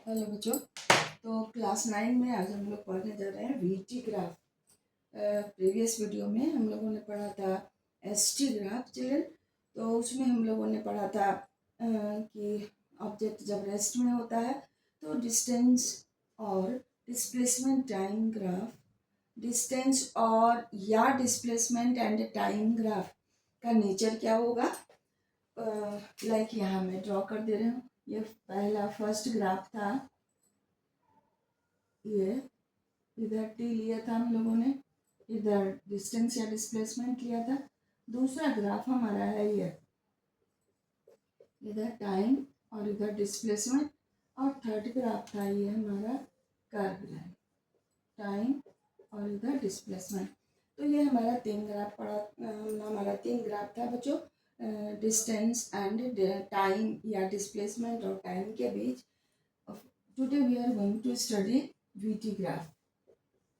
Hello बच्चों। तो class 9 में आज हम लोग पढ़ने जा रहे हैं वीटी ग्राफ। प्रीवियस वीडियो में हम लोगों ने पढ़ा था एसटी ग्राफ चिल्ड्रन। तो उसमें हम लोगों ने पढ़ा था कि ऑब्जेक्ट जब रेस्ट में होता है तो डिस्टेंस और डिस्प्लेसमेंट टाइम ग्राफ, डिस्टेंस और या डिस्प्लेसमेंट एंड टाइम ग्राफ का नेचर क्या होगा। लाइक यहाँ मैं ड्रॉ कर दे रही हूँ। ये पहला फर्स्ट ग्राफ था, ये इधर टी लिया था हम लोगों ने, इधर डिस्टेंस या डिस्प्लेसमेंट लिया था। दूसरा ग्राफ हमारा है ये, इधर टाइम और इधर डिस्प्लेसमेंट। और थर्ड ग्राफ था ये हमारा कर्व लाइन, टाइम और इधर डिस्प्लेसमेंट। तो ये हमारा हमारा तीन ग्राफ था बच्चों, डिस्टेंस एंड टाइम या डिस्प्लेसमेंट और टाइम के बीच। Today we are going to study VT graph.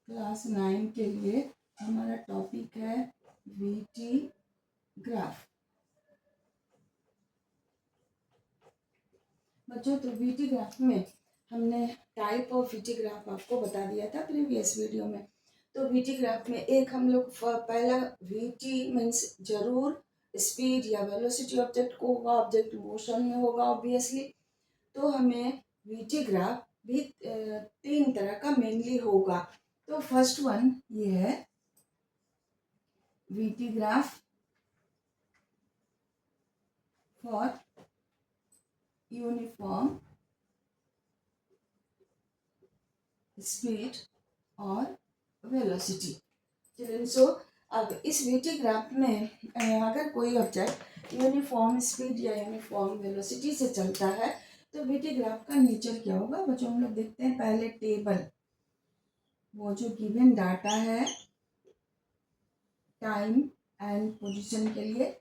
Class 9 के लिए हमारा टॉपिक है वीटी ग्राफ। बच्चों तो वीटी ग्राफ में हमने टाइप ऑफ वीटी ग्राफ आपको बता दिया था प्रीवियस वीडियो में। तो वीटी ग्राफ में एक हम लोग पहला वीटी मीन्स जरूर स्पीड या वेलोसिटी ऑब्जेक्ट को होगा, ऑब्जेक्ट मोशन में होगा ऑब्वियसली। तो हमें वीटी ग्राफ भी तीन तरह का मेनली होगा। तो फर्स्ट वन ये है VT graph for uniform speed और वेलोसिटी। चिल्ड्रन सो अब इस वीटी ग्राफ में अगर कोई ऑब्जेक्ट यूनिफॉर्म स्पीड या यूनिफॉर्म वेलोसिटी से चलता है तो वीटी ग्राफ का नेचर क्या होगा बच्चों। हम लोग देखते हैं पहले टेबल, वो जो गिवन डाटा है टाइम एंड पोजीशन के लिए,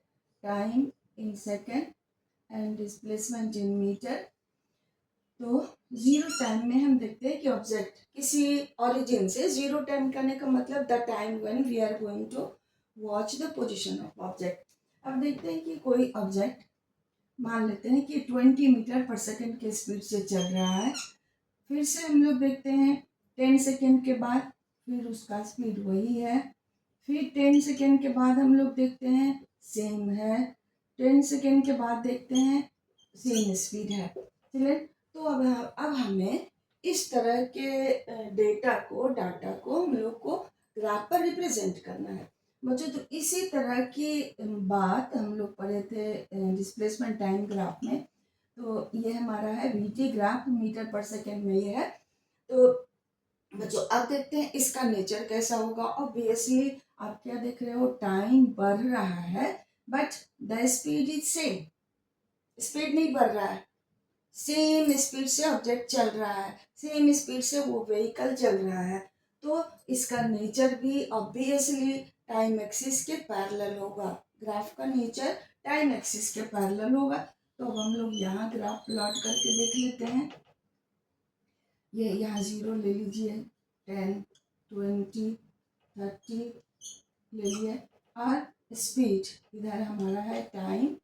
time in second and displacement in meter. तो जीरो टाइम में हम देखते हैं कि ऑब्जेक्ट किसी ओरिजिन से, जीरो टाइम करने का मतलब the time when we are going to watch the position of object. अब देखते हैं कि कोई ऑब्जेक्ट मान लेते हैं कि 20 मीटर पर सेकेंड के स्पीड से चल रहा है। फिर से हम लोग देखते हैं 10 सेकेंड के बाद फिर उसका स्पीड वही है। फिर 10 सेकेंड के बाद हम लोग देखते हैं सेम है। 10 सेकेंड के बाद देखते हैं सेम स्पीड है। चलिए, तो अब हमें इस तरह के डाटा को हम लोग को ग्राफ पर रिप्रेजेंट करना है बच्चों। तो इसी तरह की बात हम लोग पढ़े थे डिस्प्लेसमेंट टाइम ग्राफ में। तो ये हमारा है VT graph, metre per second में ये है। तो बच्चों अब देखते हैं इसका नेचर कैसा होगा। ऑब्वियसली आप क्या देख रहे हो, टाइम बढ़ रहा है but the speed is same. Speed नहीं बढ़ रहा है, सेम स्पीड से ऑब्जेक्ट चल रहा है, सेम स्पीड से वो व्हीकल चल रहा है। तो इसका नेचर भी ऑब्वियसली टाइम एक्सिस के पैरेलल होगा। ग्राफ का नेचर टाइम एक्सिस के पैरेलल होगा। तो अब हम लोग यहाँ ग्राफ प्लॉट करके देख लेते हैं। ये यहाँ 0 ले लीजिए, 10, 20, 30 ले लिए। और स्पीड इधर हमारा है टाइम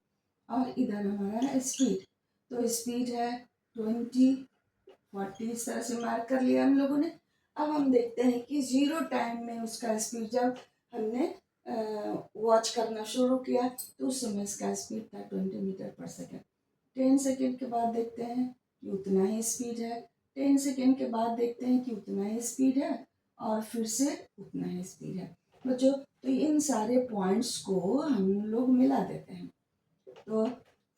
और इधर हमारा है स्पीड। तो स्पीड है 20, 40 इस तरह से मार्क कर लिया हम लोगों ने। अब हम देखते हैं कि जीरो टाइम में उसका स्पीड जब हमने वॉच करना शुरू किया तो उस समय इसका स्पीड था 20 मीटर पर सेकेंड। 10 सेकेंड के बाद देखते हैं कि उतना ही स्पीड है। 10 सेकेंड के बाद देखते हैं कि उतना ही स्पीड है और फिर से उतना ही स्पीड है बच्चों। तो इन सारे पॉइंट्स को हम लोग मिला देते हैं तो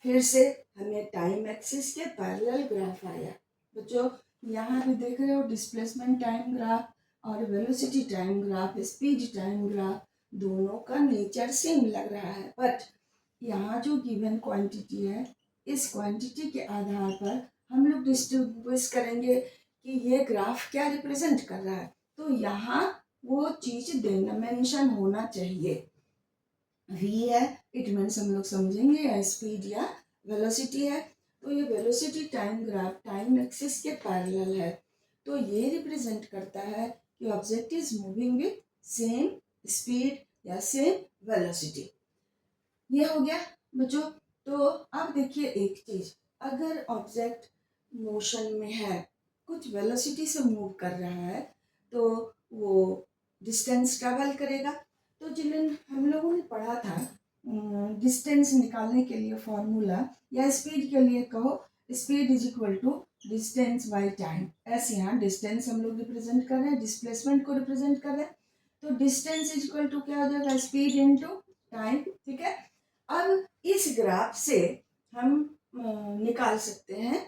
फिर से हमें टाइम एक्सिस के पैरेलल ग्राफ आया बच्चों। यहाँ भी देख रहे हो डिस्प्लेसमेंट टाइम ग्राफ और velocity time graph, speed time graph, दोनों का नेचर सेम लग रहा है। बट यहाँ जो गिवन क्वांटिटी है, इस क्वांटिटी के आधार पर हम लोग डिस्टिंग्विश करेंगे कि ये ग्राफ क्या रिप्रेजेंट कर रहा है। तो यहाँ वो चीज देना मेंशन होना चाहिए। v है, इट मीन्स हम लोग समझेंगे या स्पीड या वेलोसिटी है। तो ये velocity time graph time axis के पैरेलल है। तो ये रिप्रेजेंट करता है कि object is moving with same speed या सेम वेलोसिटी। ये हो गया बच्चों। तो अब देखिए एक चीज, अगर ऑब्जेक्ट मोशन में है कुछ वेलोसिटी से मूव कर रहा है तो वो डिस्टेंस ट्रैवल करेगा। तो जिन हम लोगों ने पढ़ा था डिस्टेंस निकालने के लिए फॉर्मूला, या स्पीड के लिए कहो, speed is equal to distance by time. ऐसे यहाँ डिस्टेंस हम लोग रिप्रेजेंट कर रहे हैं, डिस्प्लेसमेंट को रिप्रेजेंट कर रहे हैं, तो डिस्टेंस इज इक्वल टू क्या हो जाएगा, स्पीड इनटू टाइम। ठीक है, अब इस ग्राफ से हम निकाल सकते हैं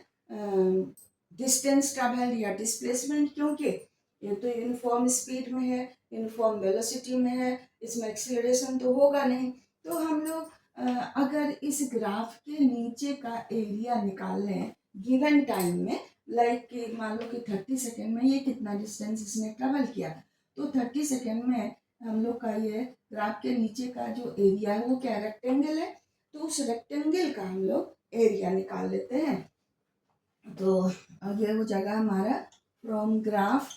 डिस्टेंस ट्रैवल या डिस्प्लेसमेंट, क्योंकि ये तो यूनिफॉर्म स्पीड में है, यूनिफॉर्म वेलोसिटी में है, इसमें एक्सीलरेशन तो होगा नहीं। तो हम लोग अगर इस ग्राफ के नीचे का एरिया निकाल लें गिवन टाइम में, लाइक कि मान लो कि 30 सेकेंड में ये कितना डिस्टेंस इसने ट्रेवल किया, तो 30 सेकेंड में हम लोग का ये ग्राफ के नीचे का जो एरिया है वो क्या रेक्टेंगल है, तो उस रेक्टेंगल का हम लोग एरिया निकाल लेते हैं। तो ये हो जाएगा हमारा from graph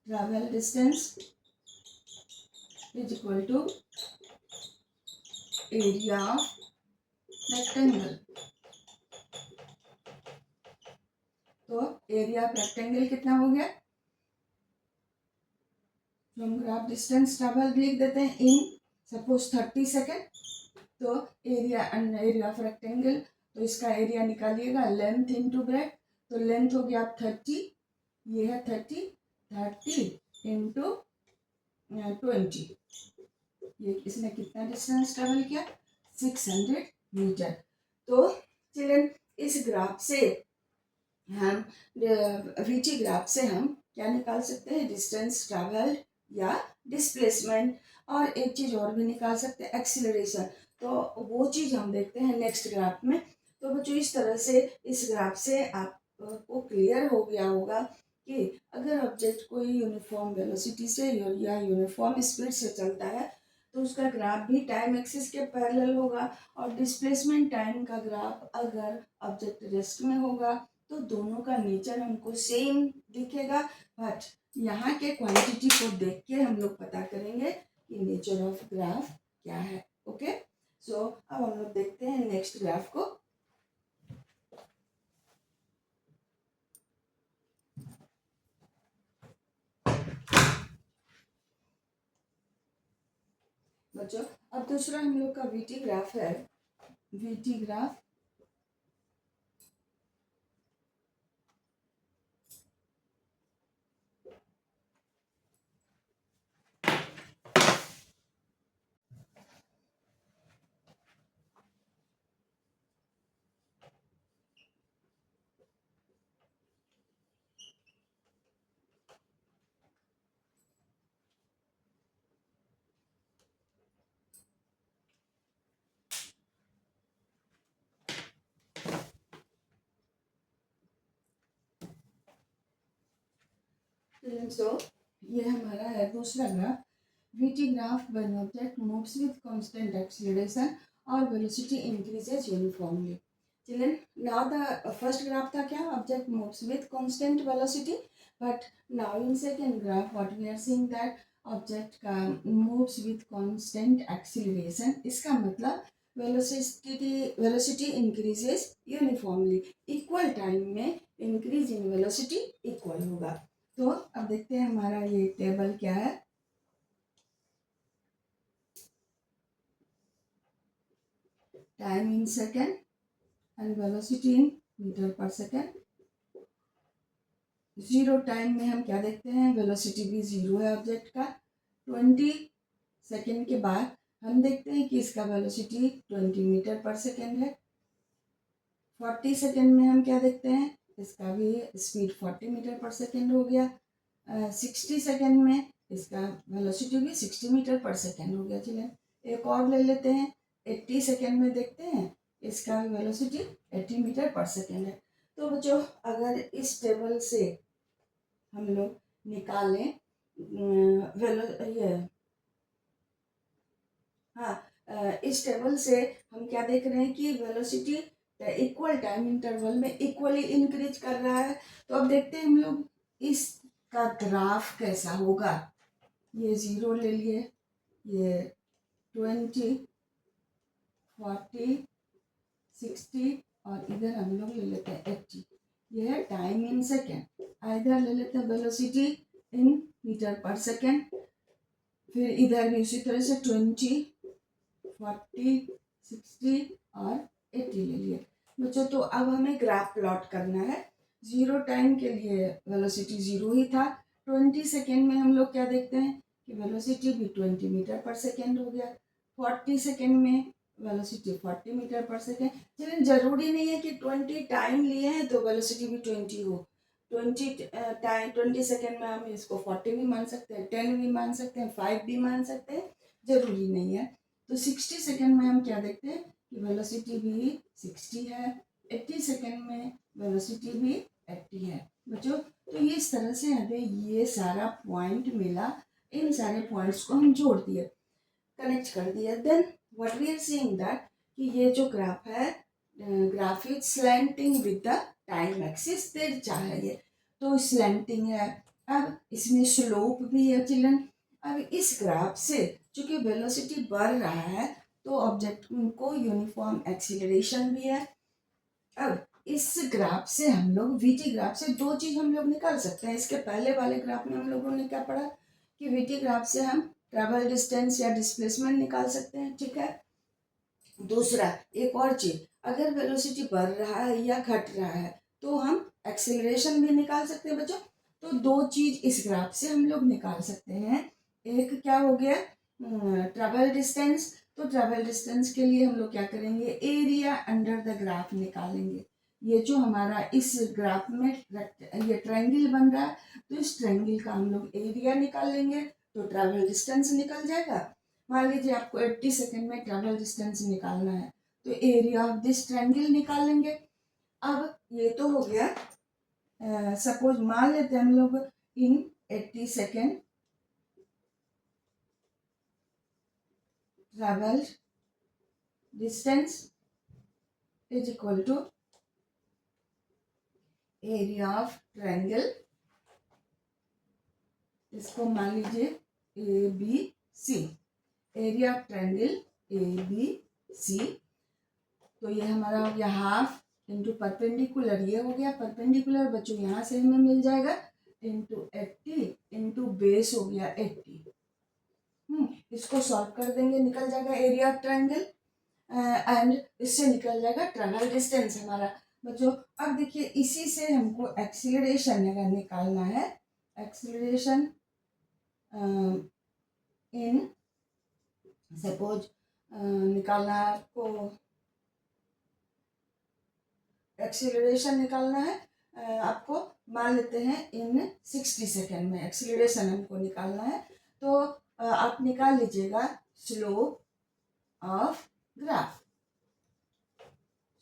travel distance is equal to area of rectangle. तो एरिया ऑफ रेक्टेंगल कितना हो गया, फ्रॉम ग्राफ डिस्टेंस ट्रैवल लिख देते हैं इन सपोज 30 सेकेंड। तो एरिया ऑफ रेक्टेंगल, तो इसका एरिया निकालिएगा लेंथ इनटू ब्रेथ, तो लेंथ हो गया 30, ये है 30 इंटू 20, ये इसने कितना डिस्टेंस ट्रेवल किया, 600 मीटर। तो चिल्ड्रन इस ग्राफ से हम वीटी ग्राफ से हम क्या निकाल सकते हैं, डिस्टेंस ट्रैवल या डिस्प्लेसमेंट, और एक चीज़ और भी निकाल सकते हैं, एक्सीलरेशन। तो वो चीज़ हम देखते हैं नेक्स्ट ग्राफ में। तो बच्चों इस तरह से इस ग्राफ से आपको क्लियर हो गया होगा कि अगर ऑब्जेक्ट कोई यूनिफॉर्म वेलोसिटी से या यूनिफॉर्म स्पीड से चलता है तो उसका ग्राफ भी टाइम एक्सिस के पैरेलल होगा, और डिस्प्लेसमेंट टाइम का ग्राफ अगर ऑब्जेक्ट रेस्ट में होगा तो दोनों का नेचर हमको सेम दिखेगा, बट यहाँ के क्वांटिटी को देख के हम लोग पता करेंगे कि नेचर ऑफ ग्राफ क्या है। ओके, सो अब हम लोग देखते हैं नेक्स्ट ग्राफ को। बच्चों अब दूसरा हम लोग का वीटी ग्राफ है, वीटी ग्राफ सो ये हमारा है दूसरा graph, VT graph when object moves with constant acceleration or velocity increases uniformly. Children, now the first graph था क्या, object moves with constant velocity, but now in second graph what we are seeing that object का moves with constant acceleration। इसका मतलब velocity increases uniformly, equal time में increase in velocity equal होगा। तो अब देखते हैं हमारा ये टेबल क्या है, time in second and velocity in meter per second. Zero time में हम क्या देखते हैं, वेलोसिटी भी जीरो है ऑब्जेक्ट का। 20 सेकेंड के बाद हम देखते हैं कि इसका वेलोसिटी 20 मीटर पर सेकेंड है। 40 सेकेंड में हम क्या देखते हैं, इसका भी स्पीड 40 मीटर पर सेकेंड हो गया। 60 सेकेंड में इसका वेलोसिटी भी 60 मीटर पर सेकेंड हो गया। चलिए एक और ले लेते हैं, 80 सेकेंड में देखते हैं इसका वेलोसिटी 80 मीटर पर सेकेंड है। तो बच्चों अगर इस टेबल से हम लोग निकालें इस टेबल से हम क्या देख रहे हैं कि वेलोसिटी इक्वल टाइम इंटरवल में इक्वली इंक्रीज कर रहा है। तो अब देखते हैं हम लोग इसका ग्राफ कैसा होगा। ये 0 ले लिए, ये 20, 40, 60 और इधर हम लोग ले लेते हैं 80। ये है टाइम इन सेकेंड। इधर ले लेते हैं velocity in meter per second. फिर इधर भी उसी तरह से 20, 40, 60 और 80 ले लिए बच्चों। तो अब हमें ग्राफ प्लॉट करना है। 0 टाइम के लिए वेलोसिटी 0 ही था। 20 सेकेंड में हम लोग क्या देखते हैं कि वेलोसिटी भी 20 मीटर पर सेकेंड हो गया। 40 सेकेंड में वेलोसिटी 40 मीटर पर सेकेंड। चलिए, जरूरी नहीं है कि 20 टाइम लिए हैं तो वेलोसिटी भी 20 हो। 20 सेकेंड में हम इसको 40 भी मान सकते हैं, 10 भी मान सकते हैं, 5 भी मान सकते हैं, जरूरी नहीं है। तो 60 सेकेंड में हम क्या देखते हैं कि वेलोसिटी भी 60 है। 80 सेकेंड में वेलोसिटी भी 80 है बच्चों। तो ये इस तरह से हमें ये सारा पॉइंट मिला। इन सारे पॉइंट्स को हम जोड़ दिए, कनेक्ट कर दिया। Then what we are seeing that कि ये जो ग्राफ है, graph is slanting with the time axis, तिरछा है ये, तो स्लैंटिंग है। अब इसमें स्लोप भी है चिल्ड्रन। अब इस ग्राफ से चूंकि वेलोसिटी बढ़ रहा है तो ऑब्जेक्ट को यूनिफॉर्म एक्सीलरेशन भी है। अब इस ग्राफ से हम लोग वीटी ग्राफ से दो चीज हम लोग निकाल सकते हैं। इसके पहले वाले ग्राफ में हम लोगों ने क्या पढ़ा कि वीटी ग्राफ से हम ट्रैवल डिस्टेंस या डिस्प्लेसमेंट निकाल सकते हैं, ठीक है। दूसरा एक और चीज, अगर वेलोसिटी बढ़ रहा है या घट रहा है तो हम एक्सेलरेशन भी निकाल सकते हैं बच्चों। तो दो चीज इस ग्राफ से हम लोग निकाल सकते हैं। एक क्या हो गया, ट्रैवल डिस्टेंस। तो ट्रैवल डिस्टेंस के लिए हम लोग क्या करेंगे, एरिया अंडर द ग्राफ निकालेंगे। ये जो हमारा इस ग्राफ में ये ट्रायंगल बन रहा है तो इस ट्रायंगल का हम लोग एरिया निकाल लेंगे तो ट्रैवल डिस्टेंस निकल जाएगा। मान लीजिए आपको 80 सेकेंड में ट्रैवल डिस्टेंस निकालना है तो एरिया ऑफ दिस ट्रायंगल निकाल लेंगे। अब ये तो हो गया, सपोज मान लेते हैं हम लोग इन 80 second travel distance is equal to area of triangle. इसको मान लीजिए A B C, area of triangle A B C. तो ये हमारा हो गया हाफ इंटू परपेंडिकुलर, ये हो गया परपेंडिकुलर बच्चों, यहाँ से हमें मिल जाएगा इंटू 80 इंटू बेस हो गया 80। इसको सॉल्व कर देंगे, निकल जाएगा एरिया ऑफ ट्रायंगल एंड इससे निकल जाएगा ट्रैवल डिस्टेंस हमारा बच्चों। अब देखिए इसी से हमको एक्सीलरेशन अगर निकालना है, एक्सीलरेशन इन सपोज निकालना है आपको, एक्सीलरेशन निकालना है आपको, मान लेते हैं इन 60 सेकेंड में एक्सीलरेशन हमको निकालना है। तो आप निकाल लीजिएगा slope of graph.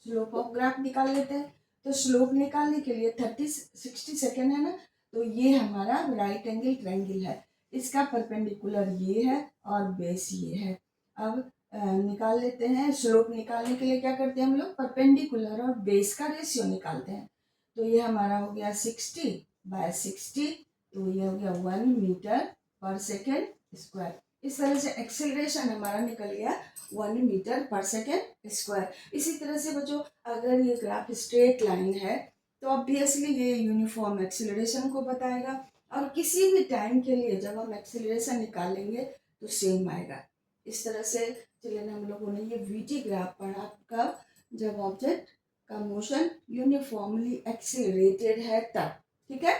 Slope of graph निकाल लेते हैं। तो स्लोप निकालने के लिए 60 सेकेंड है ना, तो ये हमारा राइट एंगल ट्रायंगल है, इसका परपेंडिकुलर ये है और बेस ये है। अब निकाल लेते हैं। स्लोप निकालने के लिए क्या करते हैं हम लोग, परपेंडिकुलर और बेस का रेशियो निकालते हैं। तो ये हमारा हो गया 60/60, तो ये हो गया 1 मीटर पर सेकेंड स्क्वायर। इस तरह से एक्सेलरेशन हमारा निकल गया 1 मीटर पर सेकेंड स्क्वायर। इसी तरह से बच्चों अगर ये ग्राफ स्ट्रेट लाइन है तो ऑब्वियसली ये यूनिफॉर्म एक्सेलरेशन को बताएगा, और किसी भी टाइम के लिए जब हम एक्सेलरेशन निकालेंगे तो सेम आएगा। इस तरह से चलिए हम लोगों ने ये वीटी ग्राफ पढ़ा कब, जब ऑब्जेक्ट का मोशन यूनिफॉर्मली एक्सेलरेटेड है तब, ठीक है।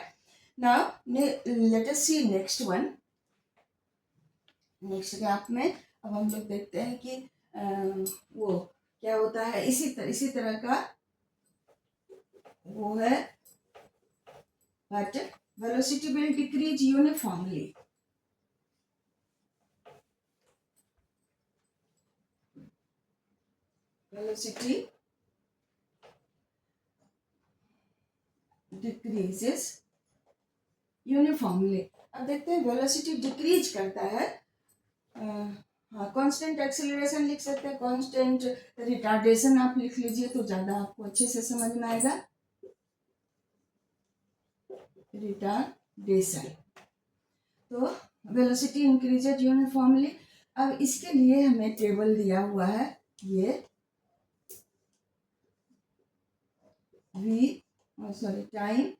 नाउ लेट अस सी नेक्स्ट वन। नेक्स्ट ग्राफ में अब हम लोग देखते हैं कि वो क्या होता है। इसी तरह का वो है, but velocity will decrease uniformly. Velocity decreases uniformly. अब देखते हैं वेलोसिटी डिक्रीज करता है, हाँ कांस्टेंट एक्सेलरेशन लिख सकते हैं, कांस्टेंट रिटार्डेशन आप लिख लीजिए तो ज़्यादा आपको अच्छे से समझ में आएगा। रिटार्डेशन, तो वेलोसिटी इंक्रीजेज यूनिफॉर्मली। अब इसके लिए हमें टेबल दिया हुआ है, ये टाइम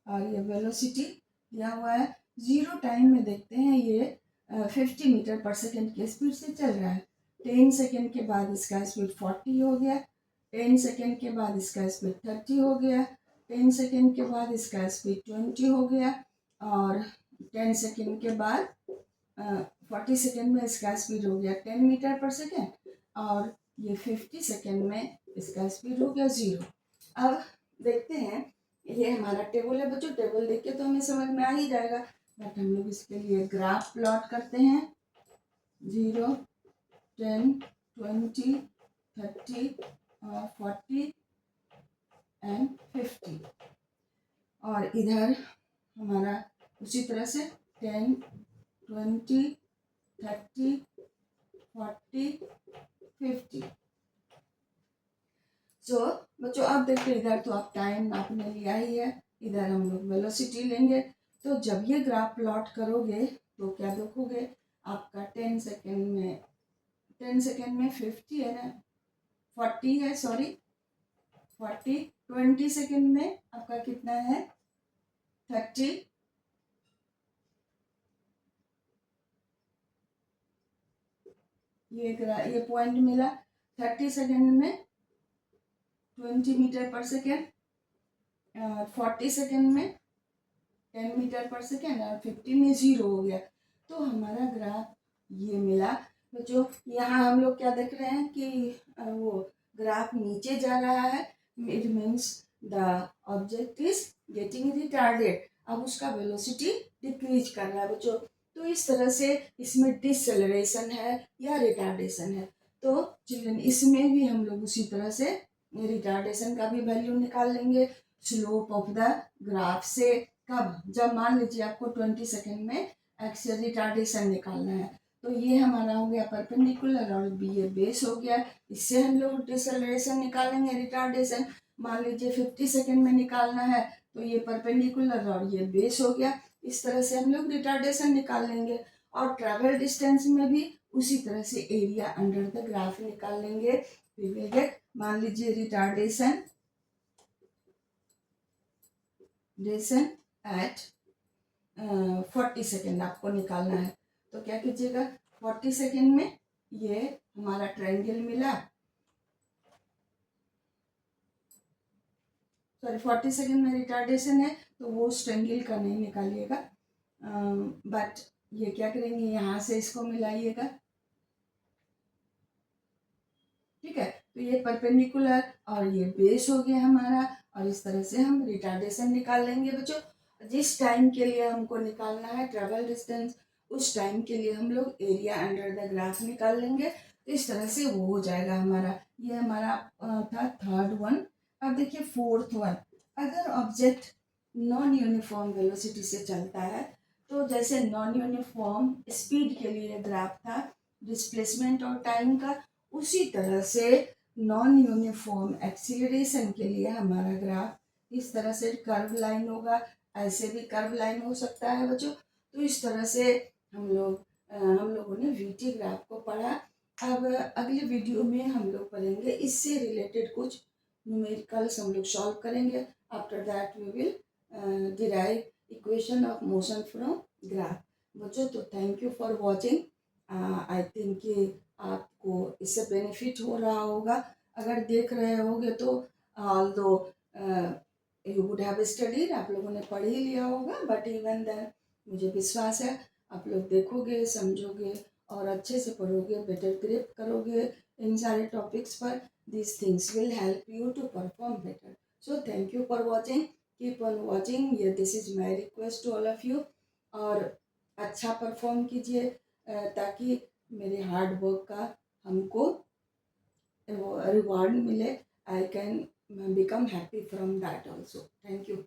और ये वेलोसिटी दिया हुआ है। 0 टाइम में देखते हैं ये 50 मीटर पर सेकेंड की स्पीड से चल रहा है। 10 सेकेंड के बाद इसका स्पीड 40 हो गया, 10 सेकेंड के बाद इसका स्पीड 30 हो गया, 10 सेकेंड के बाद इसका स्पीड 20 हो गया, और 10 सेकेंड के बाद 40 सेकेंड में इसका स्पीड हो गया 10 मीटर पर सेकेंड, और ये 50 सेकेंड में इसका स्पीड हो गया 0। अब देखते हैं, ये हमारा टेबल है बच्चों। टेबल देख के तो हमें समझ में आ ही जाएगा, बट हम लोग इसके लिए ग्राफ प्लॉट करते हैं। 0, 10, 20, 30 और 40 एंड 50। और इधर हमारा उसी तरह से 10, 20, 30, 40, 50। सो बच्चों आप देखते इधर तो आप टाइम आपने लिया ही है, इधर हम लोग वेलोसिटी लेंगे। तो जब ये ग्राफ प्लॉट करोगे तो क्या देखोगे, आपका 10 सेकेंड में 50 है ना, 40 है, सॉरी 40, 20 सेकेंड में आपका कितना है 30, ये पॉइंट मिला। 30 सेकेंड में 20 मीटर पर सेकेंड, 40 सेकेंड में 10 मीटर पर सेकेंड, और 50 में 0 हो गया। तो हमारा ग्राफ ये मिला। तो जो यहाँ हम लोग क्या देख रहे हैं कि वो ग्राफ नीचे जा रहा है, it means the object is getting retarded. अब उसका वेलोसिटी डिक्रीज कर रहा है बच्चों। तो इस तरह से इसमें डिसएलेरेशन है या रिटार्डेशन है। तो चिल्ड्रन इसमें भी हम लोग उसी तरह से रिटार्डेशन का भी वैल्यू निकाल लेंगे स्लोप ऑफ द ग्राफ से। कब, जब मान लीजिए आपको 20 सेकेंड में एक्सियल रिटार्डेशन निकालना है, तो ये हमारा हो गया परपेंडिकुलर और बी ये बेस हो गया। इससे हम लोग डिसएलेरेशन निकालेंगे रिटार्डेशन। मान लीजिए 50 सेकेंड में निकालना है, तो ये परपेंडिकुलर और ये बेस हो गया। इस तरह से हम लोग रिटार्डेशन निकाल लेंगे। और ट्रेवल डिस्टेंस में भी उसी तरह से एरिया अंडर द ग्राफ निकाल लेंगे। वी विल गेट, मान लीजिए रिटार्डेशन एट 40 सेकेंड आपको निकालना है। तो क्या कीजिएगा, 40 सेकेंड में ये हमारा ट्रायंगल मिला, सॉरी 40 सेकेंड में रिटार्डेशन है, तो वो उस ट्रायंगल का नहीं निकालिएगा, बट ये क्या करेंगे, यहाँ से इसको मिलाइएगा। ठीक है, तो ये परपेंडिकुलर और ये बेस हो गया हमारा, और इस तरह से हम रिटार्डेशन निकाल लेंगे बच्चों। जिस टाइम के लिए हमको निकालना है ट्रेवल डिस्टेंस, उस टाइम के लिए हम लोग एरिया अंडर द ग्राफ निकाल लेंगे। तो इस तरह से वो हो जाएगा हमारा। ये हमारा था थर्ड वन। अब देखिए फोर्थ वन, अगर ऑब्जेक्ट नॉन यूनिफॉर्म वेलोसिटी से चलता है, तो जैसे नॉन यूनिफॉर्म स्पीड के लिए ग्राफ था डिस्प्लेसमेंट और टाइम का, उसी तरह से नॉन यूनिफॉर्म एक्सीलरेशन के लिए हमारा ग्राफ इस तरह से कर्व लाइन होगा। ऐसे भी कर्व लाइन हो सकता है बच्चों। तो इस तरह से हम लोगों ने वीटी ग्राफ को पढ़ा। अब अगले वीडियो में हम लोग पढ़ेंगे इससे रिलेटेड कुछ न्यूमेरिकल्स हम लोग सॉल्व करेंगे। After that we will derive equation of motion from graph. बच्चों तो thank you for watching. I think कि आपको इससे बेनिफिट हो रहा होगा। अगर देख रहे होगे तो although you would have studied, आप लोगों ने पढ़ ही लिया होगा, बट इवन देन मुझे विश्वास है आप लोग देखोगे, समझोगे और अच्छे से पढ़ोगे, बेटर ग्रिप करोगे इन सारे टॉपिक्स पर। these things will help you to perform better. So thank you for watching. Keep on watching. Yeah, this is my request to all of you. और अच्छा परफॉर्म कीजिए ताकि मेरे हार्ड वर्क का हमको रिवॉर्ड मिले. I can become happy from that also. Thank you.